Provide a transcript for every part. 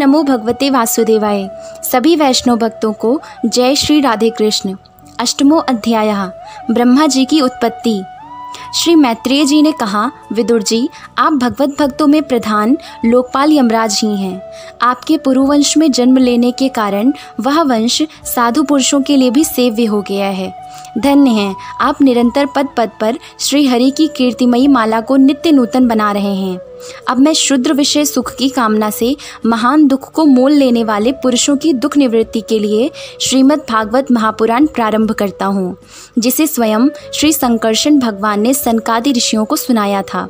नमो भगवते वासुदेवाय। सभी वैष्णव भक्तों को जय श्री राधे कृष्ण। अष्टमो अध्यायः ब्रह्मा जी की उत्पत्ति। श्री मैत्रेय जी ने कहा, विदुर जी, आप भगवत भक्तों में प्रधान लोकपाल यमराज ही हैं। आपके पुरुवंश में जन्म लेने के कारण वह वंश साधु पुरुषों के लिए भी सेव्य हो गया है। धन्य हैं आप, निरंतर पद पद पर श्री हरि की कीर्तिमयी माला को नित्य नूतन बना रहे हैं। अब मैं शुद्र विषय सुख की कामना से महान दुख को मोल लेने वाले पुरुषों की दुख निवृत्ति के लिए श्रीमद् भागवत महापुराण प्रारंभ करता हूँ, जिसे स्वयं श्री संकर्षण भगवान ने सनकादि ऋषियों को सुनाया था।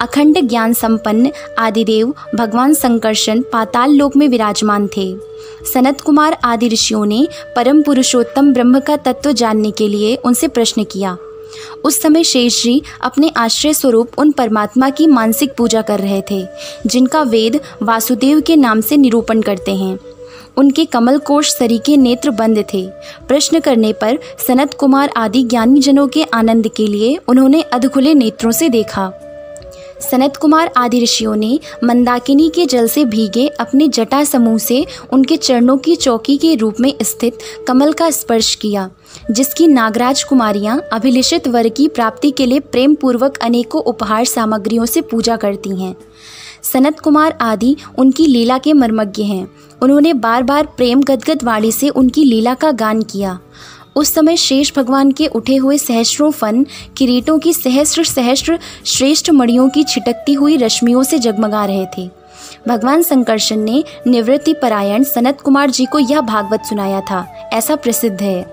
अखंड ज्ञान संपन्न आदिदेव भगवान संकर्षण पाताल लोक में विराजमान थे। सनत कुमार आदि ऋषियों ने परम पुरुषोत्तम ब्रह्म का तत्व जानने के लिए उनसे प्रश्न किया। उस समय शेष जी अपने आश्रय स्वरूप उन परमात्मा की मानसिक पूजा कर रहे थे, जिनका वेद वासुदेव के नाम से निरूपण करते हैं। उनके कमल कोश सरीखे नेत्र बंद थे। प्रश्न करने पर सनत कुमार आदि ज्ञानी जनों के आनंद के लिए उन्होंने अधखुले नेत्रों से देखा। सनत कुमार आदि ऋषियों ने मंदाकिनी के जल से भीगे अपने जटा समूह से उनके चरणों की चौकी के रूप में स्थित कमल का स्पर्श किया, जिसकी नागराज कुमारियां अभिलिषित वर की प्राप्ति के लिए प्रेम पूर्वक अनेकों उपहार सामग्रियों से पूजा करती हैं। सनत कुमार आदि उनकी लीला के मर्मज्ञ हैं। उन्होंने बार बार प्रेम गदगद वाणी से उनकी लीला का गान किया। उस समय शेष भगवान के उठे हुए सहस्रों फन किरीटों की सहस्र सहस्र श्रेष्ठ मणियों की छिटकती हुई रश्मियों से जगमगा रहे थे। भगवान संकर्षण ने निवृत्ति परायण सनत कुमार जी को यह भागवत सुनाया था, ऐसा प्रसिद्ध है।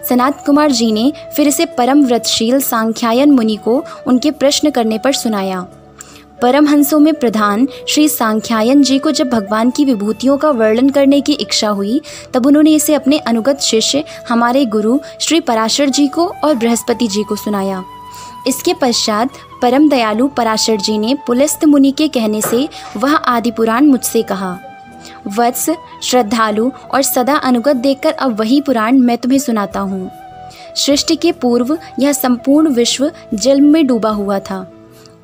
सनत कुमार जी ने फिर इसे परम व्रतशील सांख्यायन मुनि को उनके प्रश्न करने पर सुनाया। परमहंसों में प्रधान श्री सांख्यायन जी को जब भगवान की विभूतियों का वर्णन करने की इच्छा हुई, तब उन्होंने इसे अपने अनुगत शिष्य हमारे गुरु श्री पराशर जी को और बृहस्पति जी को सुनाया। इसके पश्चात परम दयालु पराशर जी ने पुलस्त मुनि के कहने से वह आदि पुराण मुझसे कहा। वत्स, श्रद्धालु और सदा अनुगत देखकर अब वही पुराण मैं तुम्हें सुनाता हूँ। सृष्टि के पूर्व यह संपूर्ण विश्व जल में डूबा हुआ था।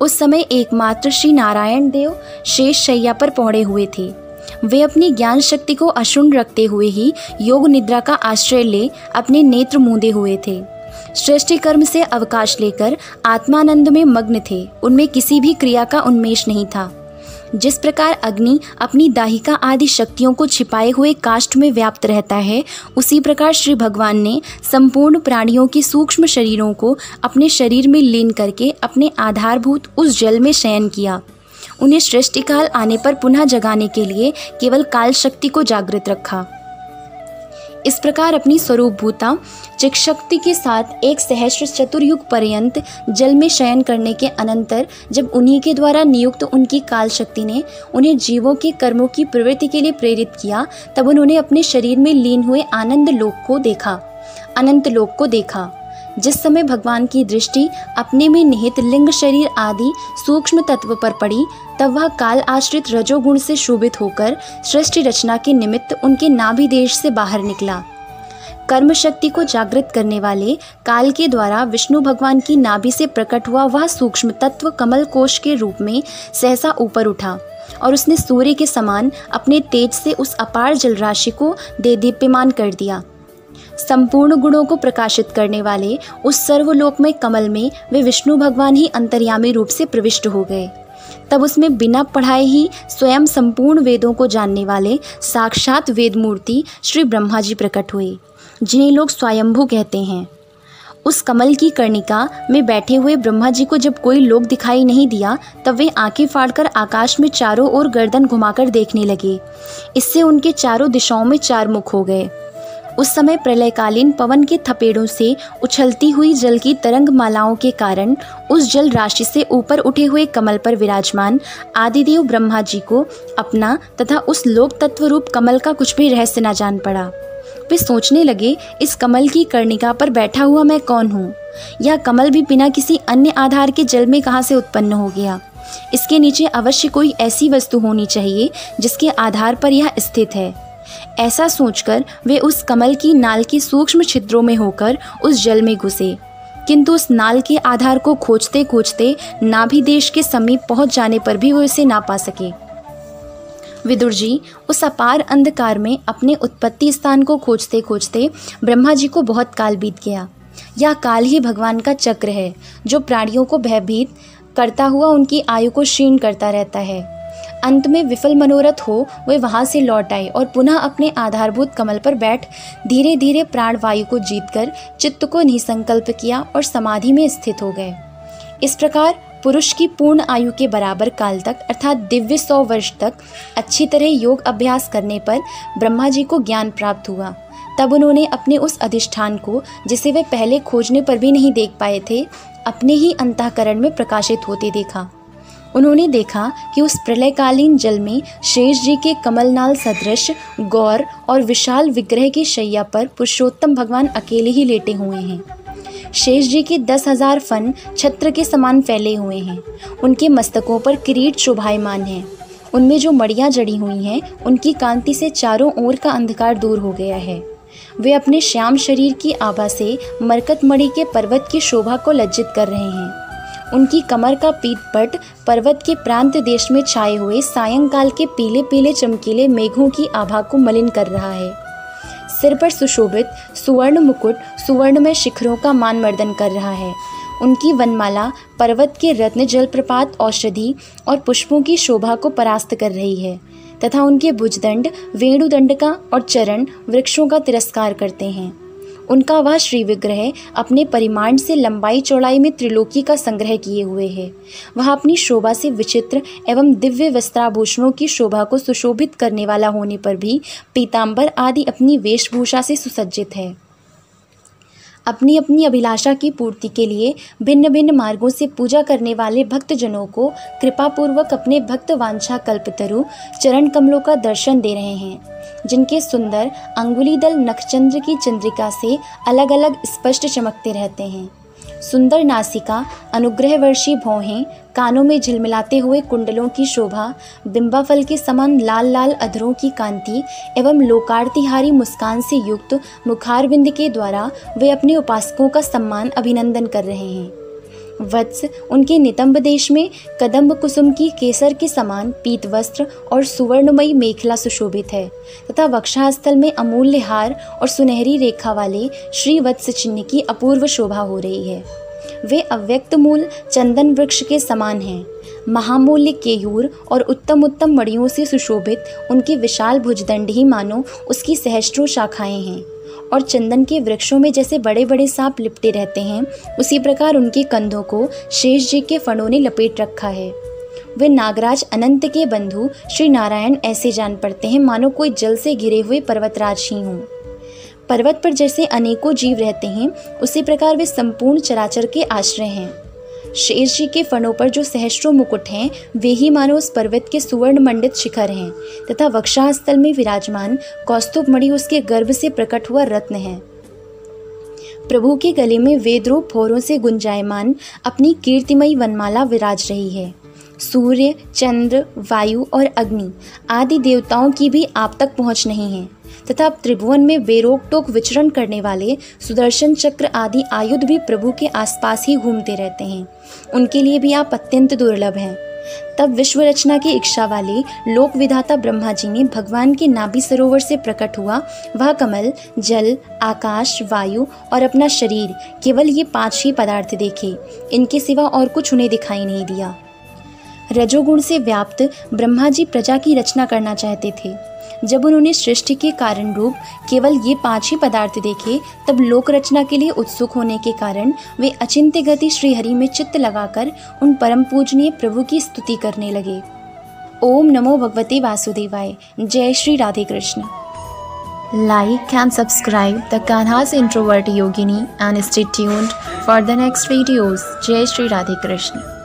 उस समय एकमात्र श्री नारायण देव शेष शैया पर पौड़े हुए थे। वे अपनी ज्ञान शक्ति को अशुण्ण रखते हुए ही योग निद्रा का आश्रय ले अपने नेत्र मूंदे हुए थे। सृष्टि कर्म से अवकाश लेकर आत्मानंद में मग्न थे। उनमें किसी भी क्रिया का उन्मेष नहीं था। जिस प्रकार अग्नि अपनी दाहिका आदि शक्तियों को छिपाए हुए काष्ठ में व्याप्त रहता है, उसी प्रकार श्री भगवान ने संपूर्ण प्राणियों की सूक्ष्म शरीरों को अपने शरीर में लीन करके अपने आधारभूत उस जल में शयन किया। उन्हें सृष्टि काल आने पर पुनः जगाने के लिए केवल काल शक्ति को जागृत रखा। इस प्रकार अपनी स्वरूपभूता चिक शक्ति के साथ एक सहस्र चतुर्युग पर्यंत जल में शयन करने के अनंतर जब उन्हीं के द्वारा नियुक्त उनकी काल शक्ति ने उन्हें जीवों के कर्मों की प्रवृत्ति के लिए प्रेरित किया, तब उन्होंने अपने शरीर में लीन हुए आनंद लोक को देखा, अनंत लोक को देखा। जिस समय भगवान की दृष्टि अपने में निहित लिंग शरीर आदि सूक्ष्म तत्व पर पड़ी, तब वह काल आश्रित रजोगुण से शोभित होकर सृष्टि रचना के निमित्त उनके नाभि देश से बाहर निकला। कर्म शक्ति को जागृत करने वाले काल के द्वारा विष्णु भगवान की नाभि से प्रकट हुआ वह सूक्ष्म तत्व कमल कोश के रूप में सहसा ऊपर उठा और उसने सूर्य के समान अपने तेज से उस अपार जलराशि को देदीप्यमान कर दिया। संपूर्ण गुणों को प्रकाशित करने वाले उस सर्वलोक में कमल में वे विष्णु भगवान ही अंतर्यामी रूप से प्रविष्ट हो गए। तब उसमें बिना पढ़ाए ही स्वयं संपूर्ण वेदों को जानने वाले साक्षात वेद मूर्ति श्री ब्रह्मा जी प्रकट हुए, जिन्हें लोग स्वयंभू कहते हैं। उस कमल की कर्णिका में बैठे हुए ब्रह्मा जी को जब कोई लोक दिखाई नहीं दिया, तब वे आंखें फाड़कर आकाश में चारों ओर गर्दन घुमाकर देखने लगे। इससे उनके चारों दिशाओं में चार मुख हो गए। उस समय प्रलयकालीन पवन के थपेड़ों से उछलती हुई जल की तरंग मालाओं के कारण उस जल राशि से ऊपर उठे हुए कमल पर विराजमान आदिदेव ब्रह्मा जी को अपना तथा उस लोक तत्व रूप कमल का कुछ भी रहस्य न जान पड़ा। वे सोचने लगे, इस कमल की कर्णिका पर बैठा हुआ मैं कौन हूँ? यह कमल भी बिना किसी अन्य आधार के जल में कहाँ से उत्पन्न हो गया? इसके नीचे अवश्य कोई ऐसी वस्तु होनी चाहिए जिसके आधार पर यह स्थित है। ऐसा सोचकर वे उस कमल की नाल की सूक्ष्म छिद्रों में होकर उस जल में घुसे, किंतु उस नाल के आधार को खोजते खोजते नाभि देश के समीप पहुंच जाने पर भी वे उसे ना पा सके। विदुर जी उस अपार अंधकार में अपने उत्पत्ति स्थान को खोजते खोजते ब्रह्मा जी को बहुत काल बीत गया। यह काल ही भगवान का चक्र है जो प्राणियों को भयभीत करता हुआ उनकी आयु को क्षीण करता रहता है। अंत में विफल मनोरथ हो वे वहाँ से लौट आए और पुनः अपने आधारभूत कमल पर बैठ धीरे धीरे प्राणवायु को जीतकर चित्त को निसंकल्प किया और समाधि में स्थित हो गए। इस प्रकार पुरुष की पूर्ण आयु के बराबर काल तक अर्थात दिव्य 100 वर्ष तक अच्छी तरह योग अभ्यास करने पर ब्रह्मा जी को ज्ञान प्राप्त हुआ। तब उन्होंने अपने उस अधिष्ठान को, जिसे वे पहले खोजने पर भी नहीं देख पाए थे, अपने ही अंतःकरण में प्रकाशित होते देखा। उन्होंने देखा कि उस प्रलयकालीन जल में शेष जी के कमलनाल सदृश गौर और विशाल विग्रह की शैया पर पुरुषोत्तम भगवान अकेले ही लेटे हुए हैं। शेष जी के 10,000 फन छत्र के समान फैले हुए हैं। उनके मस्तकों पर किरीट शोभायमान है। उनमें जो मड़ियाँ जड़ी हुई हैं उनकी कांति से चारों ओर का अंधकार दूर हो गया है। वे अपने श्याम शरीर की आभा से मरकत मणि के पर्वत की शोभा को लज्जित कर रहे हैं। उनकी कमर का पीतपट पर्वत के प्रांत देश में छाए हुए सायंकाल के पीले पीले चमकीले मेघों की आभा को मलिन कर रहा है। सिर पर सुशोभित सुवर्ण मुकुट सुवर्णमय शिखरों का मानमर्दन कर रहा है। उनकी वनमाला पर्वत के रत्न जलप्रपात औषधि और पुष्पों की शोभा को परास्त कर रही है तथा उनके भुजदंड वेणुदंड का और चरण वृक्षों का तिरस्कार करते हैं। उनका वह श्री विग्रह अपने परिमाण से लंबाई चौड़ाई में त्रिलोकी का संग्रह किए हुए है। वह अपनी शोभा से विचित्र एवं दिव्य वस्त्राभूषणों की शोभा को सुशोभित करने वाला होने पर भी पीतांबर आदि अपनी वेशभूषा से सुसज्जित है। अपनी अपनी अभिलाषा की पूर्ति के लिए भिन्न भिन्न मार्गों से पूजा करने वाले भक्तजनों को कृपापूर्वक अपने भक्त वांछा कल्पतरु चरण कमलों का दर्शन दे रहे हैं, जिनके सुंदर अंगुलीदल नखचंद्र की चंद्रिका से अलग अलग स्पष्ट चमकते रहते हैं। सुंदर नासिका, अनुग्रहवर्षी भौहें, कानों में झिलमिलाते हुए कुंडलों की शोभा, बिंबाफल के समान लाल लाल अधरों की कांति एवं लोकार्तिहारी मुस्कान से युक्त मुखारविंद के द्वारा वे अपने उपासकों का सम्मान अभिनंदन कर रहे हैं। वत्स उनके नितंब देश में कदम्ब कुसुम की केसर के समान पीत वस्त्र और सुवर्णमयी मेखला सुशोभित है तथा वक्षास्थल में अमूल्य हार और सुनहरी रेखा वाले श्री वत्स चिन्ह की अपूर्व शोभा हो रही है। वे अव्यक्त मूल चंदन वृक्ष के समान हैं। महामूल्य केयूर और उत्तम उत्तम मड़ियों से सुशोभित उनके विशाल भुजदंड ही मानो उसकी सहस्त्रों शाखाएं हैं और चंदन के वृक्षों में जैसे बड़े बड़े सांप लिपटे रहते हैं, उसी प्रकार उनके कंधों को शेष जी के फणों ने लपेट रखा है। वे नागराज अनंत के बंधु श्री नारायण ऐसे जान पड़ते हैं मानो कोई जल से घिरे हुए पर्वतराज ही हों। पर्वत पर जैसे अनेकों जीव रहते हैं, उसी प्रकार वे संपूर्ण चराचर के आश्रय हैं। शेष जी के फणों पर जो सहस्त्रों मुकुट हैं, वे ही मानो उस पर्वत के सुवर्ण मंडित शिखर हैं तथा वक्षास्थल में विराजमान कौस्तुभ मणि उसके गर्भ से प्रकट हुआ रत्न है। प्रभु के गले में वेदरूप भौरों से गुंजायमान अपनी कीर्तिमयी वनमाला विराज रही है। सूर्य, चंद्र, वायु और अग्नि आदि देवताओं की भी आप तक पहुँच नहीं है तथा त्रिभुवन में बेरोक टोक विचरण करने वाले सुदर्शन चक्र आदि आयुध भी प्रभु के आसपास ही घूमते रहते हैं। उनके लिए भी आप अत्यंत दुर्लभ हैं। तब विश्व रचना की इच्छा वाले लोक विधाता ब्रह्मा जी ने भगवान के नाभि सरोवर से प्रकट हुआ वह कमल, जल, आकाश, वायु और अपना शरीर, केवल ये 5 ही पदार्थ देखे। इनके सिवा और कुछ उन्हें दिखाई नहीं दिया। रजोगुण से व्याप्त ब्रह्मा जी प्रजा की रचना करना चाहते थे। जब उन्होंने सृष्टि के कारण रूप केवल ये 5 ही पदार्थ देखे, तब लोक रचना के लिए उत्सुक होने के कारण वे अचिंत्य गति श्रीहरि में चित्त लगाकर उन परम पूजनीय प्रभु की स्तुति करने लगे। ओम नमो भगवते वासुदेवाय। जय Shri Radhe Krishna. Like and subscribe the Kanha's Introvert Yogini and stay tuned for the next videos. Jai Shri Radhe Krishna.